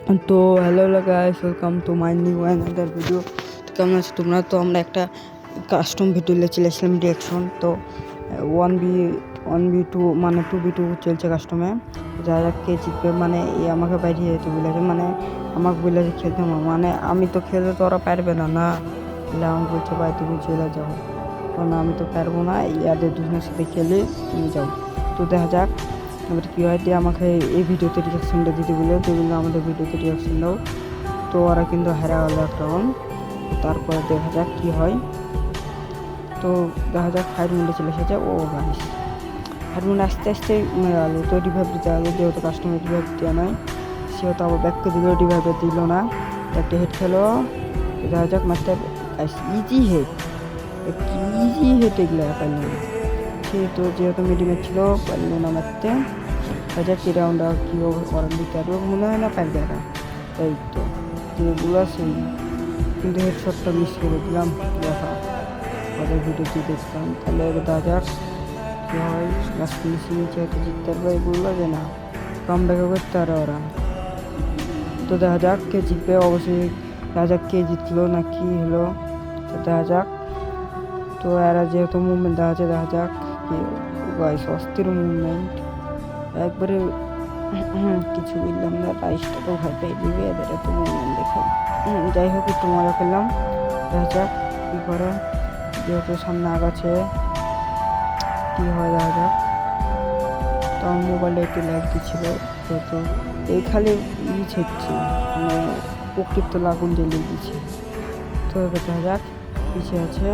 তো hello guys, welcome to my new another video. তো কেমন আছো তোমরা? তো আমরা একটা কাস্টম ভিডিও চলেছিলাম রিয়াকশন। তো 1v1v2 মানে 2v2 চলছে কাস্টমে। যারা কে জিতবে মানে আমাকে বাইরে যেতে বলেছে, মানে আমাকে বলেছে খেলতে, মানে আমি তো খেলতে তো ওরা পারবে না না, আমাকে বলছে ভাই তুমি চলে যাও, কারণ আমি তো পারবো না, ইয়াদের দুজনের সাথে খেলে তুমি যাও। তো দেখা যাক এবার কী হয়। দিয়ে আমাকে এই ভিডিওতে রিয়াকশনটা দিতে বলে, তো বললো আমাদের ভিডিওতে রিয়াকশন দাও। তো ওরা কিন্তু হারা গেলো একটা রাউন্ড। তারপরে দেখা যাক কী হয়। তো দেখা যাক 5 মিনিটে চলে এসেছে। ও গাইস 5 মিনিট আস্তে আস্তে মেরে গেলো। তো রিভাইভ দিতে গেলো, যেহেতু কাস্টমার রিভাইভ দেওয়া নয়, সেহেতু আবার ব্যাক করে দিল, রিভাইভে দিল না। একটা হেড খেলো, দেখা যাক master guys easy head, easy head এগুলো পারল না। সেহেতু যেহেতু মিডিয়ামে ছিল পারল না মারতে। দেখা কি রাউন্ড কীভাবে করার দিতে পারবে, মনে হয় না পারবে এরা। এই তো যেগুলো সেই কিন্তু হেডশটটা মিস করে দিলাম। দেখা ওদের ভিডিওটি দেখতাম, তাহলে এবার দেখা যাক কী হয়। লাস্ট ফিনিশিং যেহেতু জিততে পারবে, এগুলো যে না কাম ব্যাকও করতে পারে ওরা। তো দেখা যাক কে জিতবে, অবশ্যই দেখা যাক কে জিতলো না কি হলো। তো দেখা যাক। তো এরা যেহেতু মুভমেন্ট দেখা যাচ্ছে, দেখা যাক কি গাইস অস্থির মুভমেন্ট একবারে। কিছু বললাম না, রাইসটা তো ভয় পেয়ে দিবে এদের এত মুভমেন্ট দেখে। যাই হোক একটু মজা পেলাম। দেখা যাক কী করে, যেহেতু সামনে আগাছে কী হয় দেখা যাক। তো আমার মোবাইলে একটু ল্যাগ দিচ্ছিল, যেহেতু এই খালি ছেড়ছে মানে প্রকৃত লাগুন জ্বলিয়ে দিচ্ছে। তো এবার দেখা যাক পিছিয়ে আছে,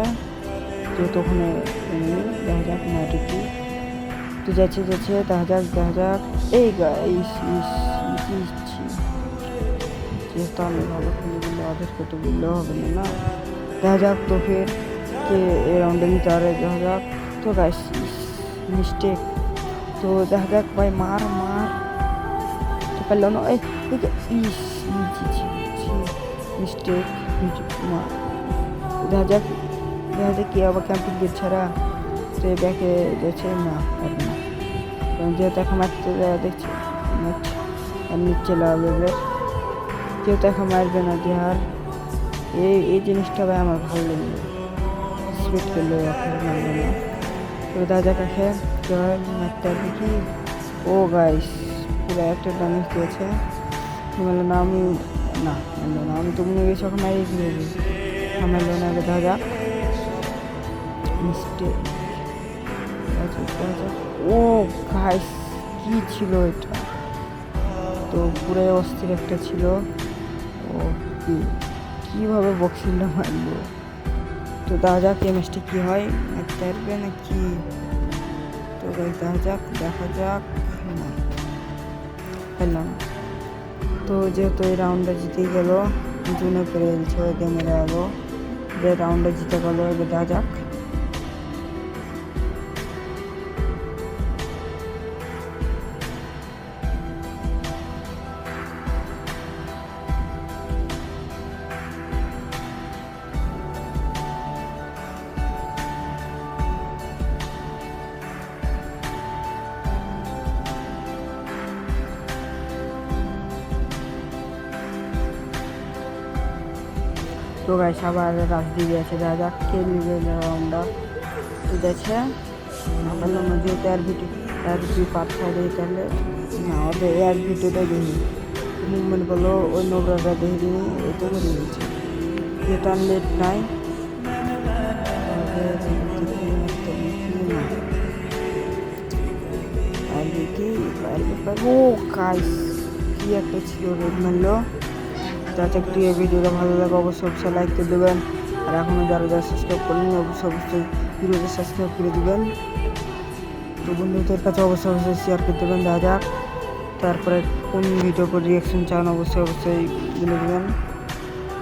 যেহেতু ওখানে দেখা যাক মাটিটি তো যাচ্ছে দেখা যাক। এই যেহেতু আমি ভালো খেলে দিলে ওদেরকে তো বললেও হবে না না। দেখা যাক তো ফের কে এই রাউন্ডে নিতে পারে, দেখা যাক। তো গাইস মিস্টেক। তো দেখা যাক ভাই মার তো পারল না। মিস্টেক দেখা যাক কি আবার ক্যাম্পিং গেট ছাড়া সে ব্যাকে যাচ্ছে না, পারবে না, কারণ যেহেতু এখন মারতে দেখছি নিচ্ছে লাগবে, যেহেতু এখন মারবে না দেহার। এই জিনিসটা ভাই আমার ভালো লাগলো, স্পিড করলে এখন মারবে না। তো দেখা যাক একে কী হয়, মারতে পারবে কি। ও গাইস পুরো একটা ড্যামেজ দিয়েছে। মারলো না, আমি তো মনে গেছি এখন মারিয়ে দিয়েছি, মারলো না। দেখা যাক মিস্টেক। ও গাইস কি ছিল এটা, তো পুরো অস্থির একটা ছিল। ও কীভাবে বক্সিংটা মারলো। তো দেখা যাক এই ম্যাচটি কী হয়, মারতে পারবে না কি। তো দেখা যাক না পেলাম। তো যেহেতু এই রাউন্ডটা জিতে গেল, জুনে পেরে গেছে, ওদের মেরে গেলো, যে রাউন্ডটা জিতে গেলো। এবার দেখা যাক। তো গাইস আবার রাশ দিয়ে আছে, দেখা যাক কে নিবে রাউন্ডটা। তো দেখছে না পারলাম না, যেহেতু এয়ার ভিডিও পার্ট সাইডে, তাহলে না ওদের এয়ার ভিডিওটা দেখি মুভমেন্ট বলো ওই নোবরাটা দেখে দিই, এই তো করে দিয়েছে, যেহেতু আর নেট নাই। ও গাইস কি একটা ছিল, রেড মারলো। যাতে একটু এই ভিডিওটা ভালো লাগে অবশ্যই লাইক করে দেবেন, আর এখনও যারা সাবস্ক্রাইব করেন অবশ্যই ভিডিওটা সাবস্ক্রাইব করে দেবেন। তো বন্ধুদের কাছে অবশ্যই শেয়ার করে দেবেন। দেখা যাক তারপরে কোন ভিডিও করে রিয়াকশন চান অবশ্যই বলে দেবেন।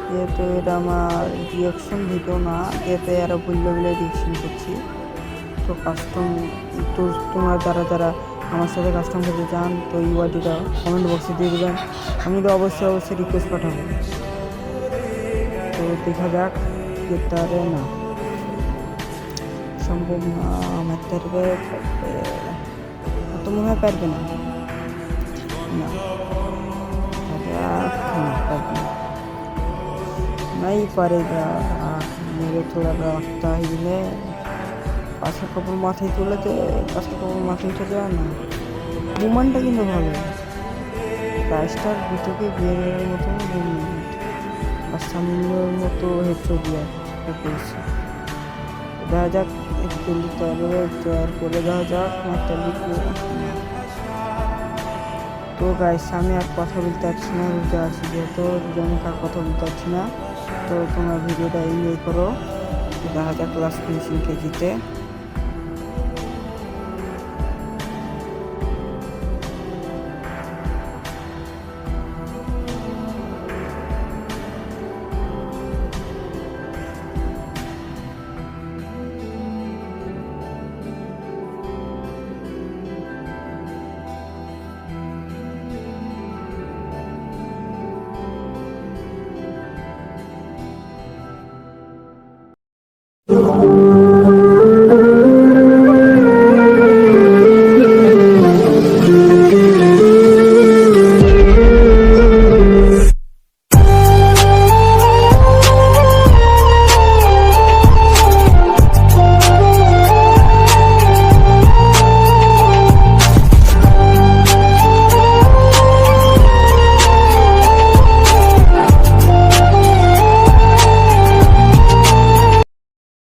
যেহেতু এটা আমার রিয়াকশন ভিডিও না, যেহেতু এরা বললে রিয়াকশন করছি। তো কাস্টম তো তোমরা যারা আমার সাথে কাস্টম করতে চান, তো ইউআইডিটা কমেন্ট বক্সে দিয়ে দেবেন, আমি তো অবশ্যই রিকোয়েস্ট পাঠাবো। তো দেখা যাক যেতে পারে না, সম্ভব না, মারতে পারবে তো মনে হয় পারবে না। नहीं पड़ेगा। मेरे थोड़ा रास्ता ही है, পাশের কাপড় মাথায় তুলেতে পাশের কাপড় মাথায় উঠে যায় না। মুভমেন্টটা কিন্তু ভালো, প্রাইসটার ভিতরে বিয়ারের মতো মুভমেন্ট আর সামিনের মতো হেডশট দিয়ে করেছে। দেখা যাক জলদি তৈরি করে দেওয়া যাক একটা লিখবো। তো গাইস আমি আর কথা বলতে পারছি না, বুঝতে পারছি যেহেতু দুজনে কার কথা বলতে পারছি না। তো তোমরা ভিডিওটা এনজয় করো, দেখা যাক লাস্ট ফিনিশিং কেজিতে।